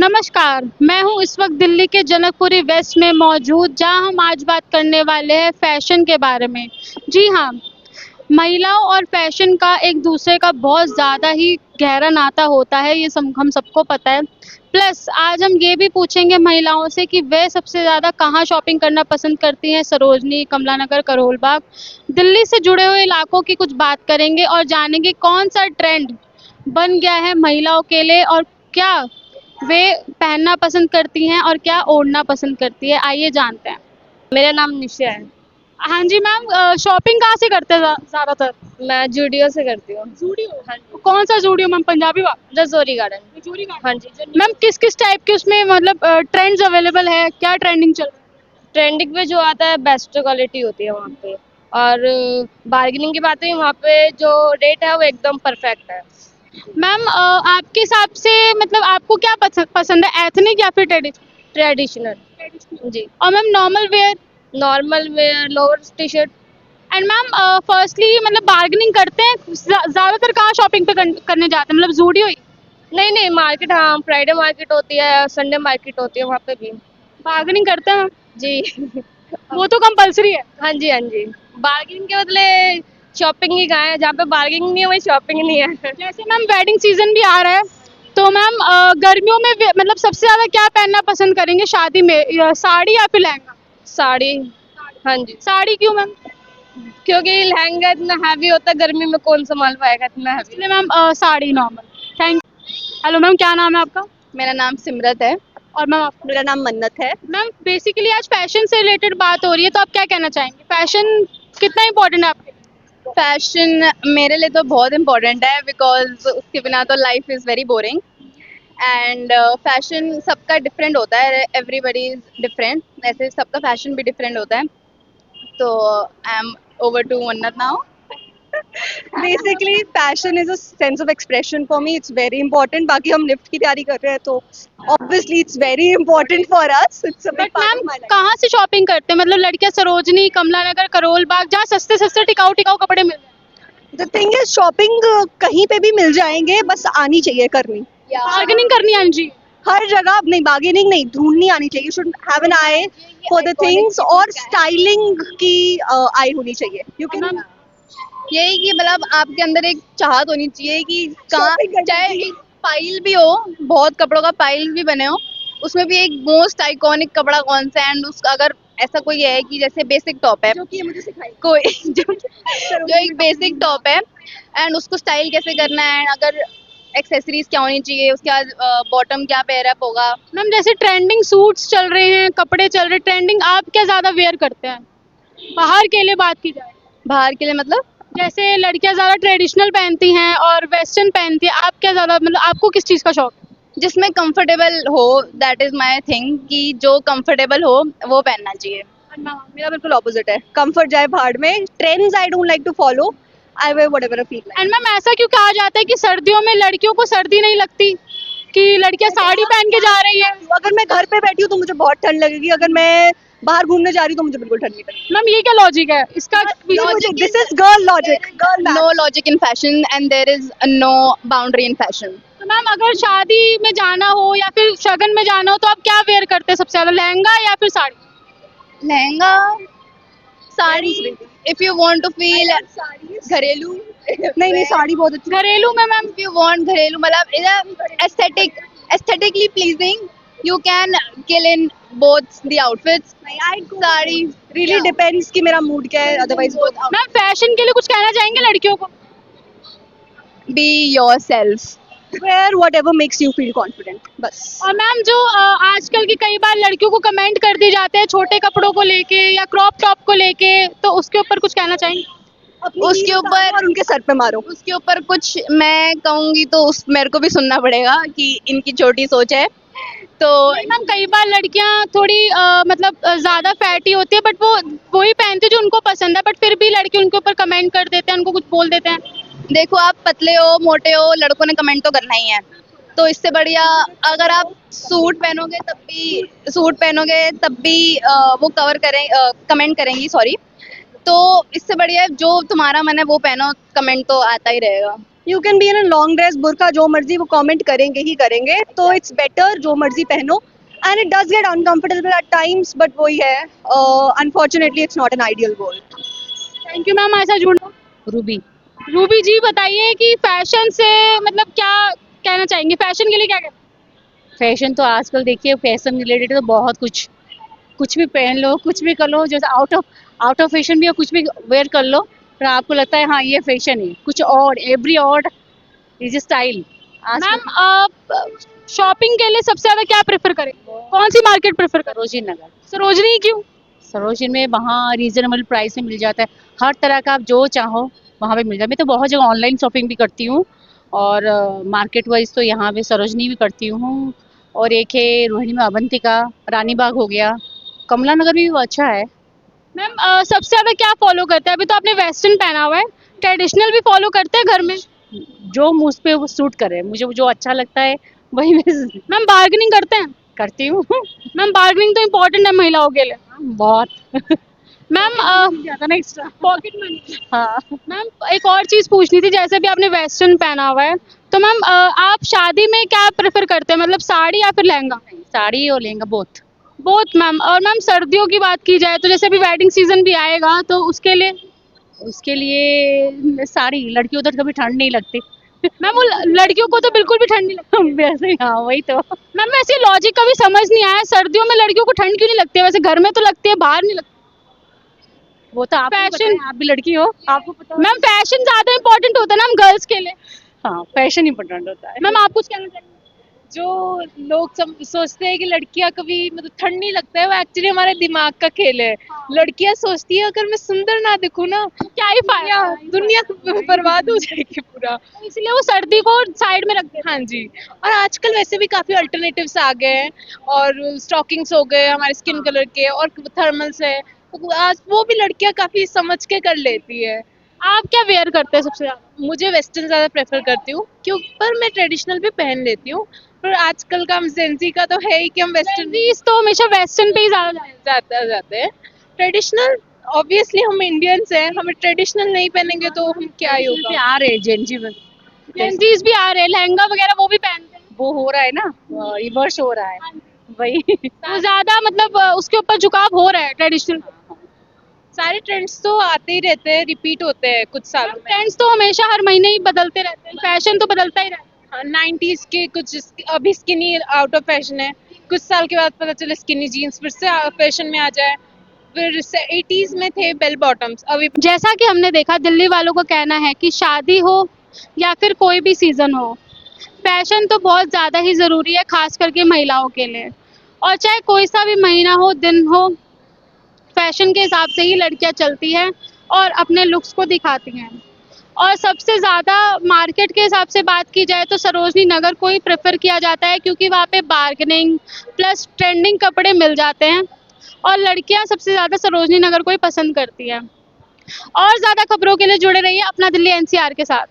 नमस्कार, मैं हूँ इस वक्त दिल्ली के जनकपुरी वेस्ट में मौजूद, जहाँ हम आज बात करने वाले हैं फैशन के बारे में। जी हाँ, महिलाओं और फैशन का एक दूसरे का बहुत ज़्यादा ही गहरा नाता होता है, ये हम सबको पता है। प्लस आज हम ये भी पूछेंगे महिलाओं से कि वे सबसे ज़्यादा कहाँ शॉपिंग करना पसंद करती हैं, सरोजनी, कमला नगर, करोल बाग। दिल्ली से जुड़े हुए इलाकों की कुछ बात करेंगे और जानेंगे कौन सा ट्रेंड बन गया है महिलाओं के लिए और क्या वे पहनना पसंद करती हैं और क्या ओढ़ना पसंद करती है। आइए जानते हैं। मेरा नाम निशा है। हाँ जी मैम, शॉपिंग कहाँ से करते हैं ज़्यादातर? मैं जूडियो से करती हूँ। जूडियो? हाँ जी। कौन सा जूडियो मैम, पंजाबी वाला? रजौरी गार्डन। रजौरी का? हाँ जी। मैम किस किस टाइप के उसमें मतलब ट्रेंड्स अवेलेबल है, क्या ट्रेंडिंग चल रहा ट्रेंडिंग पे जो आता है बेस्ट क्वालिटी होती है वहाँ पे, और बार्गेनिंग की बात है वहाँ पे जो रेट है वो एकदम परफेक्ट है। है? मैम आपके हिसाब से मतलब आपको क्या पसंद है, एथनिक या फिर ट्रेडिशनल? ट्रेडिशनल जी। और ma'am normal wear? Normal wear, lower T shirt. And ma'am firstly मतलब बार्गेनिंग करते हैं ज़्यादातर कहाँ शॉपिंग पे करने जाते हैं, मतलब जूडियो ही? नहीं नहीं, मार्केट, हाँ फ्राइडे मार्केट होती है, संडे मार्केट होती है, वहाँ पे भी। बार्गेनिंग करते हैं मैम? जी। वो तो कंपलसरी है। हाँ जी हाँ जी। बार्गेनिंग के बदले शॉपिंग ही कहाँ है, जहाँ पे बार्गेनिंग नहीं है वही शॉपिंग नहीं है। जैसे मैम वेडिंग सीजन भी आ रहा है, तो मैम गर्मियों में मतलब सबसे ज़्यादा क्या पहनना पसंद करेंगे शादी में, साड़ी या फिर लहंगा? साड़ी। हाँ जी। साड़ी क्यों मैम? क्योंकि लहंगा इतना हैवी होता है, गर्मी में कौन संभाल पाएगा इतना हैवी। इसलिए ma'am sari normal. Thank. Hello ma'am, क्या नाम है आपका? मेरा नाम सिमरत है। और मैम आपका? मेरा नाम मन्नत है। मैम बेसिकली आज फैशन से रिलेटेड बात हो रही है, तो आप क्या कहना चाहेंगे, फैशन कितना इम्पोर्टेंट है आपके लिए? फैशन मेरे लिए तो बहुत इम्पोर्टेंट है, बिकॉज उसके बिना तो life is very boring. And fashion सबका डिफरेंट होता है, एवरीबडी इज डिफरेंट, ऐसे सबका फैशन भी डिफरेंट होता है। तो आई एम ओवर टू मन्नत now. Basically passion is a sense of expression for me, it's very important. बाकी हम लिफ्ट की तैयारी कर रहे हैं तो obviously it's very important for us, it's a big but part ma'am of my life. कहाँ से शॉपिंग करते हैं, मतलब लड़कियां सरोजनी, कमला नगर, करोल बाग, जहाँ सस्ते सस्ते टिकाऊ टिकाऊ कपड़े मिल जाए? द थिंग इज शॉपिंग कहीं पे भी मिल जाएंगे, बस आनी चाहिए करनी। बार्गेनिंग करनी आनी चाहिए। हर जगह नहीं, बार्गेनिंग नहीं, ढूंढनी आनी चाहिए। Should have an I for the things, और स्टाइलिंग की आई होनी चाहिए। यू कैन मैम यही कि मतलब आपके अंदर एक चाहत होनी चाहिए कि कहाँ, Shopping करने चाहे की। एक पाइल भी हो, बहुत कपड़ों का पाइल भी बने हो, उसमें भी एक मोस्ट आइकॉनिक कपड़ा कौन सा है, एंड उसका अगर ऐसा कोई है कि जैसे बेसिक टॉप है, जो कि ये मुझे सिखाई कोई जो एक बेसिक टॉप है, एंड उसको स्टाइल कैसे करना है, अगर एक्सेसरीज क्या होनी चाहिए, उसके बाद बॉटम क्या पेयरअप होगा। मैम जैसे ट्रेंडिंग सूट्स चल रहे हैं, कपड़े चल रहे हैं ट्रेंडिंग, आप क्या ज़्यादा वेयर करते हैं बाहर के लिए बात की जाए? बाहर के लिए मतलब जैसे लड़कियां ज़्यादा ट्रेडिशनल पहनती हैं और वेस्टर्न पहनती हैं, आप क्या ज़्यादा मतलब आपको किस चीज़ का शौक है? जिसमें कंफर्टेबल हो, दैट इज माय थिंग, कि जो कंफर्टेबल हो वो पहनना चाहिए। मेरा बिल्कुल ऑपोजिट है, कंफर्ट जाए भाड़ में। Trends I don't like to follow, I wear whatever I feel like. And ma'am ऐसा क्यों कहा जाता है कि सर्दियों में लड़कियों को सर्दी नहीं लगती, कि लड़कियां साड़ी पहन के जा रही है? अगर मैं घर पे बैठी हूँ तो मुझे बहुत ठंड लगेगी, अगर मैं बाहर घूमने जा रही हूँ तो मुझे बिल्कुल ठंड नहीं लगेगी। मैम ये क्या लॉजिक है इसका? This is girl logic, girl no logic in fashion and there is no boundary in fashion. तो मैम अगर शादी में जाना हो या फिर शगन में जाना हो तो आप क्या वेयर करते हैं सबसे ज्यादा, लहंगा या फिर sari? Lehenga, sari, if you want to feel घरेलू। नहीं नहीं, साड़ी बहुत अच्छी। घरेलू में मैम इफ यू वांट घरेलू मतलब aesthetically pleasing, you can kill in both the outfits. Sari really depends कि मेरा मूड क्या है, अदरवाइज मैम फैशन के लिए कुछ कहना चाहेंगे लड़कियों को? Be yourself. Wear whatever makes you feel confident, बस। और मैम जो आजकल की कई बार लड़कियों को कमेंट कर दिए जाते हैं छोटे कपड़ों को लेके या क्रॉप टॉप को लेके, तो उसके ऊपर कुछ कहना चाहेंगे? उसके ऊपर और उनके सर पे मारो। उसके ऊपर कुछ मैं कहूंगी तो उस मेरे को भी सुनना पड़ेगा कि इनकी छोटी सोच है तो। मैम कई बार लड़कियां थोड़ी मतलब ज्यादा फैटी होती है, बट वो वही पहनती है जो उनको पसंद है, बट फिर भी लड़के उनके ऊपर कमेंट कर देते हैं, उनको कुछ बोल देते हैं। देखो, आप पतले हो मोटे हो, लड़कों ने कमेंट तो करना ही है, तो इससे बढ़िया अगर आप सूट पहनोगे तब भी वो कमेंट करेंगी, सॉरी। तो इससे बढ़िया जो तुम्हारा मन है वो पहनो, कमेंट तो आता ही रहेगा। You can be in a long dress बुरका जो मर्जी वो कमेंट करेंगे ही करेंगे, तो इट्स बेटर जो मर्जी पहनो and it does get uncomfortable at times, but वही है, unfortunately it's not an ideal goal. Thank you ma'am, ऐसा जुड़ना। रूबी। रूबी जी बताइए कि फैशन से मतलब क्या कहना चाहेंगे, फैशन के लिए क्या कहते फैशन तो आजकल देखिए, फैशन रिलेटेड तो बहुत कुछ भी पहन लो, कुछ भी कर लो, जैसे आउट ऑफ फैशन भी है, कुछ भी वेयर कर लो, पर आपको लगता है हाँ ये फैशन है, कुछ और एवरी और इज स्टाइल। हैं? मैम आप शॉपिंग के लिए सबसे ज्यादा क्या प्रेफर करें, कौन सी मार्केट प्रेफर करें? सरोजिनी नगर। सरोजनी क्यों? सरोजिनी में वहाँ रीजनेबल प्राइस में मिल जाता है, हर तरह का आप जो चाहो वहाँ पे मिल जाता है। मैं तो बहुत जगह ऑनलाइन शॉपिंग भी करती हूँ, और मार्केट वाइज तो यहाँ पे सरोजनी भी करती हूँ, और एक है रोहिणी में अवंतिका, रानी बाग हो गया, कमला नगर भी अच्छा है। मैम सबसे ज्यादा क्या फॉलो करते हैं? अभी तो आपने वेस्टर्न पहना हुआ है, ट्रेडिशनल भी फॉलो करते हैं घर में? जो मुझ पे वो सूट करे, मुझे जो अच्छा लगता है वही मैं मैम बार्गेनिंग करते हैं? करती हूँ। मैम बार्गेनिंग तो इम्पोर्टेंट है महिलाओं के लिए। बहुत मैम ज्यादा ना एक्स्ट्रा। Pocket money. हाँ। मैम एक और चीज पूछनी थी, जैसे भी आपने वेस्टर्न पहना हुआ है, तो मैम आप शादी में क्या प्रेफर करते हैं, मतलब साड़ी या फिर लहंगा? साड़ी और लहंगा बोथ। Both ma'am. और मैम सर्दियों की बात की जाए तो जैसे अभी वेडिंग सीजन भी आएगा, तो उसके लिए उसके लिए साड़ी, लड़कियों तो कभी ठंड नहीं लगती। मैम वो लड़कियों को तो बिल्कुल भी ठंड नहीं लगती। वैसे ही, हाँ वही तो। मैम वैसे लॉजिक कभी समझ नहीं आया, सर्दियों में लड़कियों को ठंड क्यों नहीं लगती है? वैसे घर में तो लगती है, बाहर नहीं लगती। वो तो आप फैशन। आप भी लड़की हो, आपको पता होगा। मैम फैशन ज्यादा इंपॉर्टेंट होता है ना हम गर्ल्स के लिए। हाँ, फैशन इंपॉर्टेंट होता है। मैम आप कुछ कहना चाहेंगे? जो लोग सोचते हैं कि लड़कियां कभी मतलब ठंड नहीं लगता है, वो एक्चुअली हमारे दिमाग का खेल है। लड़कियां सोचती है अगर मैं सुंदर ना दिखूं ना, क्या ही फायदा। दुनिया बर्बाद हो जाएगी पूरा। इसलिए वो सर्दी को साइड में रख देते हाँ जी। और आजकल वैसे भी काफी अल्टरनेटिव्स आ गए हैं, और स्टॉकिंग्स हो गए हमारे स्किन कलर के, और थर्मल्स है, तो आज वो भी लड़कियां काफी समझ के कर लेती है। हैं। आप क्या वेयर करते हैं सबसे ज्यादा? मुझे वेस्टर्न ज्यादा प्रेफर करती हूँ, क्यों, पर मैं ट्रेडिशनल भी पहन लेती हूँ, पर आजकल का हम जेंजी का तो है ही कि हम वेस्टर्न जीन्स तो हमेशा वेस्टर्न पे ही ज्यादा जाते हैं। जाते हैं। ट्रेडिशनल, ऑब्वियसली हम इंडियंस हैं, हमें ट्रेडिशनल नहीं पहनेंगे तो हम क्या ही पे होगा। आ रहे हैं जेंजी में, जेंजीज भी आ रहे हैं, लहंगा वगैरह वो भी पहनते हैं। वो हो रहा है ना, रिवर्स हो रहा है वही। तो ज्यादा मतलब उसके ऊपर झुकाव हो रहा है ट्रेडिशनल। सारे ट्रेंड्स तो आते ही रहते हैं, रिपीट होते हैं कुछ सालों में। ट्रेंड्स तो हमेशा हर महीने ही बदलते रहते हैं, फैशन तो बदलता ही रहता है। हाँ, 90s के कुछ अभी स्किनी आउट ऑफ फैशन है, कुछ साल के बाद पता चले स्किनी जीन्स फिर से फैशन में आ जाए, फिर 80s में थे बेल बॉटम्स, अभी जैसा कि हमने देखा, दिल्ली वालों का कहना है कि शादी हो या फिर कोई भी सीजन हो, फैशन तो बहुत ज़्यादा ही ज़रूरी है, खास करके महिलाओं के लिए। और चाहे कोई सा भी महीना हो, दिन हो, फैशन के हिसाब से ही लड़कियां चलती हैं और अपने लुक्स को दिखाती हैं। और सबसे ज़्यादा मार्केट के हिसाब से बात की जाए तो सरोजनी नगर को ही प्रेफर किया जाता है, क्योंकि वहाँ पे बार्गेनिंग प्लस ट्रेंडिंग कपड़े मिल जाते हैं, और लड़कियां सबसे ज़्यादा सरोजनी नगर को ही पसंद करती हैं। और ज़्यादा खबरों के लिए जुड़े रहिए अपना दिल्ली एनसीआर के साथ।